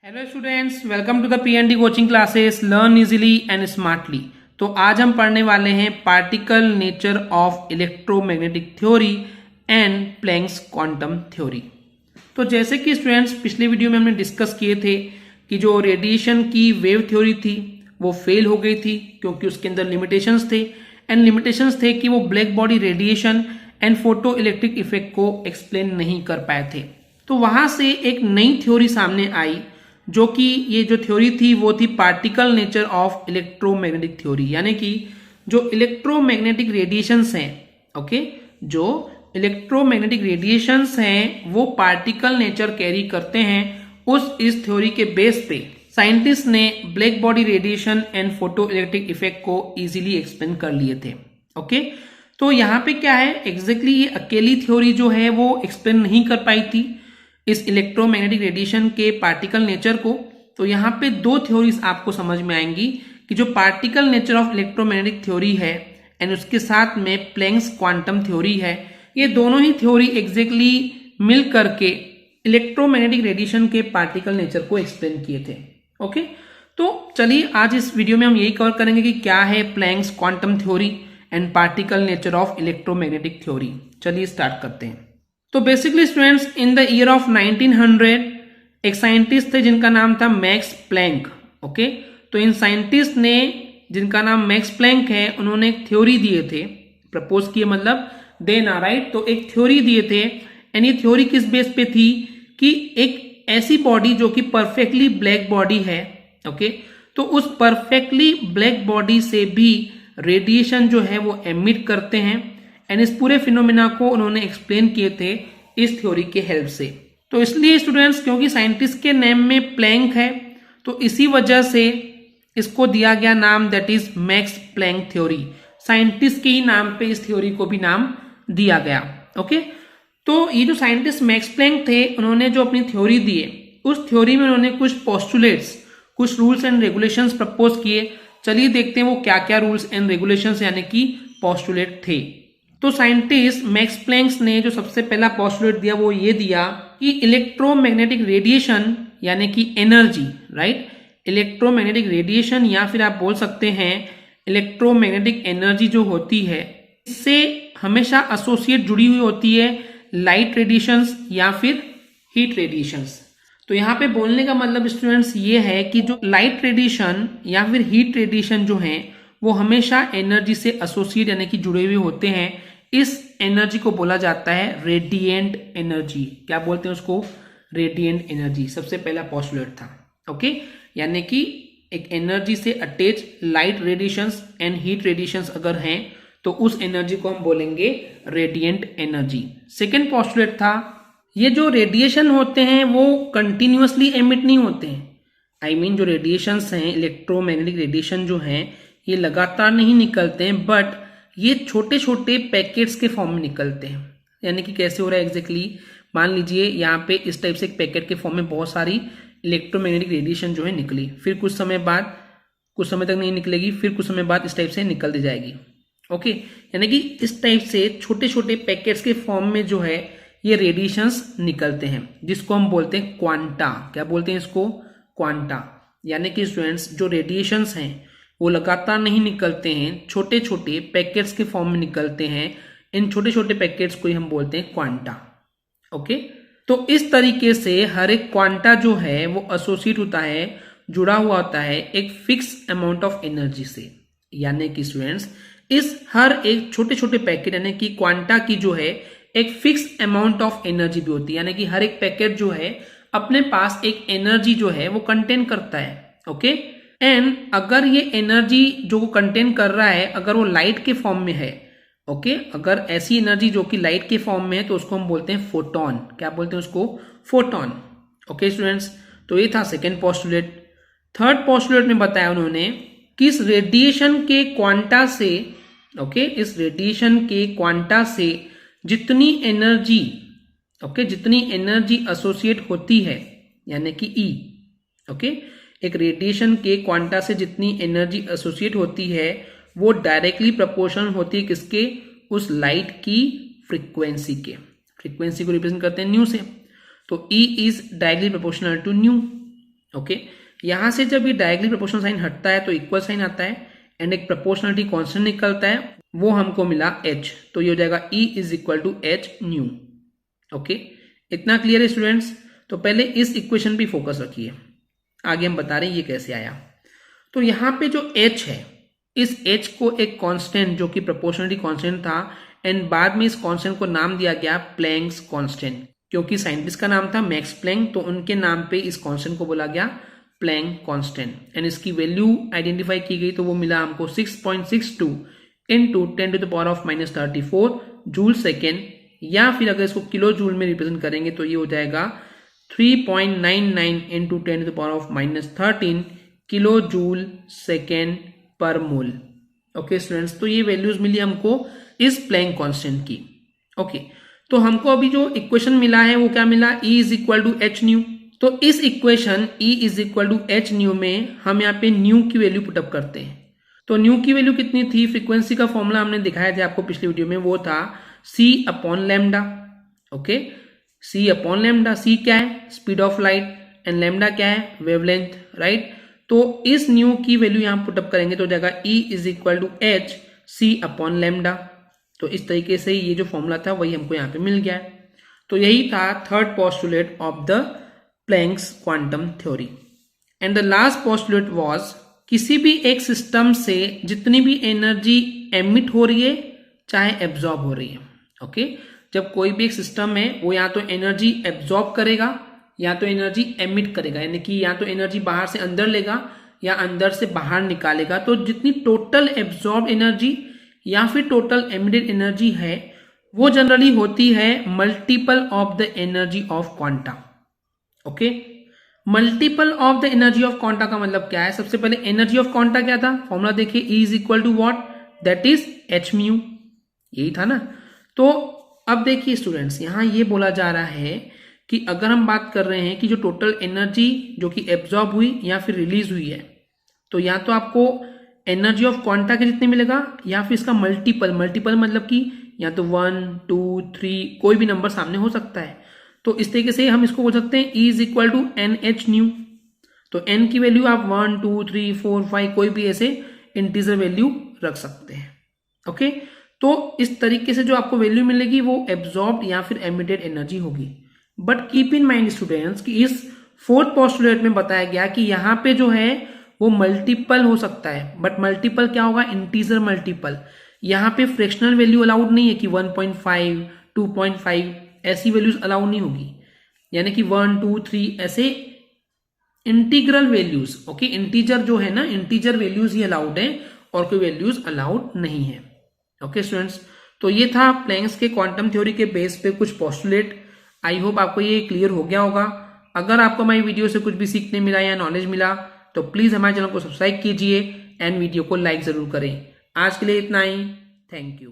Hello students, welcome to the PND coaching classes learn easily and smartly. तो आज हम पढ़ने वाले हैं particle nature of electromagnetic theory and Planck's quantum theory. तो जैसे कि स्टूडेंट्स पिछले वीडियो में हमने डिस्कस किए थे कि जो रेडिएशन की वेव थ्योरी थी वो फेल हो गई थी क्योंकि उसके अंदर लिमिटेशंस थे एंड लिमिटेशंस थे कि वो black body radiation and photo electric effect को एक्सप्लेन नहीं कर पाए थे। तो वहां से एक नई थ्योरी सामने आई जो कि ये जो थ्योरी थी वो थी particle nature of electromagnetic theory, यानी कि जो इलेक्ट्रोमैग्नेटिक रेडिएशंस हैं, ओके, जो इलेक्ट्रोमैग्नेटिक रेडिएशंस हैं वो पार्टिकल नेचर कैरी करते हैं। इस थ्योरी के बेस पे साइंटिस्ट ने black body radiation and photo electric effect को इजीली एक्सप्लेन कर लिए थे। ओके, तो यहाँ पे क्या है एग्जैक्टली ये अकेली थ्योरी जो है वो एक्सप्लेन नहीं कर पाई थी इस इलेक्ट्रोमैग्नेटिक रेडिएशन के पार्टिकल नेचर को। तो यहाँ पे दो थ्योरीज आपको समझ में आएंगी कि जो particle nature of electromagnetic theory है एंड उसके साथ में प्लैंक्स क्वांटम थ्योरी है, ये दोनों ही थ्योरी एग्जैक्टली मिल करके इलेक्ट्रोमैग्नेटिक रेडिएशन के पार्टिकल नेचर को एक्सप्लेन किए थे। ओके, तो चलिए आज इस वीडियो में हम यही कवर करेंगे कि क्या है Planck's quantum theory and particle nature of electromagnetic theory. चलिए स्टार्ट करते हैं। तो basically students in the year of 1900 एक साइंटिस्ट थे जिनका नाम था मैक्स प्लैंक। ओके, तो इन साइंटिस्ट ने जिनका नाम मैक्स प्लैंक है उन्होंने एक थ्योरी दिए थे, प्रपोज किए मतलब देना, राइट। तो एक थ्योरी दिए थे एंड ये थ्योरी किस बेस पे थी कि एक ऐसी बॉडी जो कि परफेक्टली ब्लैक बॉडी है, ओके, तो उस परफेक्टली ब्लैक बॉडी से भी रेडिएशन जो है वो एमिट करते हैं एंड इस पूरे फिनोमेना को उन्होंने एक्सप्लेन किए थे इस थ्योरी के हेल्प से। तो इसलिए स्टूडेंट्स क्योंकि साइंटिस्ट के नेम में प्लैंक है तो इसी वजह से इसको दिया गया नाम, that is Max Planck theory. Scientist के ही नाम पे इस थ्योरी को भी नाम दिया गया। ओके, तो ये जो साइंटिस्ट मैक्स प्लैंक थे उन्होंने जो अपनी थ्योरी दिए उस थ्योरी में उन्होंने कुछ पोस्टुलेट्स, कुछ रूल्स एंड रेगुलेशंस प्रपोज किए। चलिए देखते हैं वो क्या क्या रूल्स एंड रेगुलेशंस यानी कि पोस्टुलेट थे। तो साइंटिस्ट मैक्स प्लैंक ने जो सबसे पहला पोस्टुलेट दिया वो ये दिया कि इलेक्ट्रोमैग्नेटिक रेडिएशन यानी कि एनर्जी, राइट, इलेक्ट्रोमैग्नेटिक रेडिएशन या फिर आप बोल सकते हैं इलेक्ट्रोमैग्नेटिक एनर्जी जो होती है इससे हमेशा एसोसिएट जुड़ी हुई होती है लाइट रेडिएशंस या फिर हीट रेडिएशंस। तो यहाँ पे बोलने का मतलब स्टूडेंट्स ये है कि जो लाइट रेडिएशन या फिर हीट रेडिएशन जो है वो हमेशा एनर्जी से एसोसिएट यानी कि जुड़े हुए होते हैं। इस एनर्जी को बोला जाता है रेडिएंट एनर्जी। क्या बोलते हैं उसको? Radiant energy. सबसे पहला पोस्टुलेट था। ओके, यानी कि एक एनर्जी से attach light radiations and heat radiations अगर हैं तो उस एनर्जी को हम बोलेंगे रेडिएंट एनर्जी। सेकेंड पोस्टुलेट था ये जो रेडिएशन होते हैं वो कंटिन्यूअसली एमिट नहीं होते हैं। आई मीन जो रेडिएशंस हैं, इलेक्ट्रोमैग्नेटिक रेडिएशन जो हैं ये लगातार नहीं निकलते हैं बट ये छोटे छोटे पैकेट्स के फॉर्म में निकलते हैं। यानी कि कैसे हो रहा है एग्जैक्टली, मान लीजिए यहाँ पे इस टाइप से एक पैकेट के फॉर्म में बहुत सारी इलेक्ट्रोमैग्नेटिक रेडिएशन जो है निकली, फिर कुछ समय तक नहीं निकलेगी, फिर कुछ समय बाद इस टाइप से निकल दी जाएगी। ओके, यानी कि इस टाइप से छोटे छोटे पैकेट्स के फॉर्म में जो है ये रेडिएशंस निकलते हैं जिसको हम बोलते हैं क्वांटा। क्या बोलते हैं इसको? क्वांटा। यानी कि स्टूडेंट्स जो रेडिएशंस हैं वो लगातार नहीं निकलते हैं, छोटे छोटे पैकेट्स के फॉर्म में निकलते हैं। इन छोटे छोटे पैकेट्स को ही हम बोलते हैं क्वांटा। ओके, तो इस तरीके से हर एक क्वांटा जो है वो एसोसिएट होता है, जुड़ा हुआ होता है एक फिक्स अमाउंट ऑफ एनर्जी से। यानी कि स्टूडेंट्स इस हर एक छोटे छोटे पैकेट यानी कि क्वांटा की जो है एक फिक्स अमाउंट ऑफ एनर्जी भी होती है। यानी कि हर एक पैकेट जो है अपने पास एक एनर्जी जो है वो कंटेन करता है। ओके, एंड अगर ये एनर्जी जो वो कंटेन कर रहा है अगर वो लाइट के फॉर्म में है, ओके, अगर ऐसी एनर्जी जो कि लाइट के फॉर्म में है तो उसको हम बोलते हैं फोटोन। क्या बोलते हैं उसको? फोटोन। ओके स्टूडेंट्स, तो ये था सेकेंड पोस्टुलेट। थर्ड पोस्टुलेट में बताया उन्होंने कि इस रेडिएशन के क्वांटा से, ओके, इस रेडिएशन के क्वांटा से जितनी एनर्जी, ओके, जितनी एनर्जी एसोसिएट होती है यानी कि ई, ओके, एक रेडिएशन के क्वांटा से जितनी एनर्जी एसोसिएट होती है वो डायरेक्टली प्रोपोर्शनल होती है किसके? उस लाइट की फ्रीक्वेंसी के। फ्रीक्वेंसी को रिप्रेजेंट करते हैं न्यू से, तो E is directly proportional to nu. Okay, यहां से जब ये डायरेक्टली प्रोपोर्शनल साइन हटता है तो इक्वल साइन आता है एंड एक प्रोपोर्शनलिटी कांस्टेंट निकलता है, वो हमको मिला h, तो ये हो जाएगा E is equal to h nu. Okay, इतना क्लियर है स्टूडेंट्स? तो पहले इस इक्वेशन पे फोकस रखिए, आगे हम बता रहे हैं ये कैसे आया। तो यहाँ पे जो h है, इस h को एक कांस्टेंट जो कि प्रोपोर्शनलिटी कांस्टेंट था एंड बाद में इस कांस्टेंट को नाम दिया गया प्लैंक्स कांस्टेंट, क्योंकि साइंटिस्ट का नाम था मैक्स प्लैंक, तो उनके नाम पे इस कांस्टेंट को बोला गया प्लैंक कांस्टेंट एंड इसकी वैल्यू आइडेंटिफाई की गई, तो वो मिला हमको 6.62 इंटू 10⁻⁻34 जूल सेकेंड, या फिर अगर इसको किलो जूल में रिप्रेजेंट करेंगे तो ये हो जाएगा 3.99 इंटू 10⁻13 किलो जूल सेकेंड पर मोल। ओके स्टूडेंट्स, तो ये वैल्यूज मिली हमको इस प्लैंक कांस्टेंट की। ओके, तो हमको अभी जो इक्वेशन मिला है वो क्या मिला, E is equal to h nu. तो इस equation E is equal to h nu में हम यहाँ पे न्यू की वैल्यू पुटअप करते हैं। तो न्यू की वैल्यू कितनी थी, फ्रीक्वेंसी का फॉर्मूला हमने दिखाया था आपको पिछली वीडियो में, वो था C upon lambda. Okay, C upon lambda, C क्या है, speed of light and lambda क्या है, वेवलेंथ, राइट। तो इस न्यू की वैल्यू यहाँ पुटअप करेंगे तो हो जाएगा E is equal to h C upon lambda. तो इस तरीके से ये जो फॉर्मूला था वही हमको यहाँ पे मिल गया है। तो यही था third postulate of the Planck's quantum theory and the last postulate was, किसी भी एक सिस्टम से जितनी भी एनर्जी एमिट हो रही है चाहे एब्जॉर्ब हो रही है। ओके, जब कोई भी एक सिस्टम है वो या तो एनर्जी एब्जॉर्ब करेगा या तो एनर्जी एमिट करेगा, यानी कि या तो एनर्जी बाहर से अंदर लेगा या अंदर से बाहर निकालेगा। तो जितनी टोटल एब्जॉर्ब एनर्जी या फिर टोटल एमिटेड एनर्जी है वो जनरली होती है multiple of the energy of quanta. Okay, multiple of the energy of quanta का मतलब क्या है, सबसे पहले एनर्जी ऑफ क्वांटा क्या था, फॉर्मूला देखिए, E is equal to what, that is H mu, यही था ना। तो अब देखिए स्टूडेंट्स, यहां ये बोला जा रहा है कि अगर हम बात कर रहे हैं कि जो टोटल एनर्जी जो कि एब्जॉर्ब हुई या फिर रिलीज हुई है, तो या तो आपको एनर्जी ऑफ क्वांटा के जितने मिलेगा या फिर इसका मल्टीपल, मल्टीपल मतलब कि या तो 1, 2, 3 कोई भी नंबर सामने हो सकता है। तो इस तरीके से हम इसको बोल सकते हैं E is equal to n H nu. तो n की वैल्यू आप 1, 2, 3, 4, 5 कोई भी ऐसे इंटीजर वैल्यू रख सकते हैं। ओके, तो इस तरीके से जो आपको वैल्यू मिलेगी वो एब्जॉर्ब्ड या फिर एमिटेड एनर्जी होगी। But keep in mind students कि इस फोर्थ पोस्टुलेट में बताया गया कि यहाँ पे जो है वो मल्टीपल हो सकता है, बट मल्टीपल क्या होगा, इंटीजर मल्टीपल। यहाँ पे फ्रैक्शनल वैल्यू अलाउड नहीं है कि 1.5, 2.5 ऐसी वैल्यूज अलाउड नहीं होगी, यानी कि 1, 2, 3 ऐसे इंटीग्रल वैल्यूज। ओके, इंटीजर जो है ना, इंटीजर वैल्यूज ही अलाउड है और कोई वैल्यूज अलाउड नहीं है। ओके स्टूडेंट्स, तो ये था प्लैंक्स के क्वांटम थ्योरी के बेस पे कुछ पोस्टुलेट। आई होप आपको ये क्लियर हो गया होगा। अगर आपको हमारी वीडियो से कुछ भी सीखने मिला या नॉलेज मिला तो प्लीज हमारे चैनल को सब्सक्राइब कीजिए एंड वीडियो को लाइक जरूर करें। आज के लिए इतना ही, थैंक यू।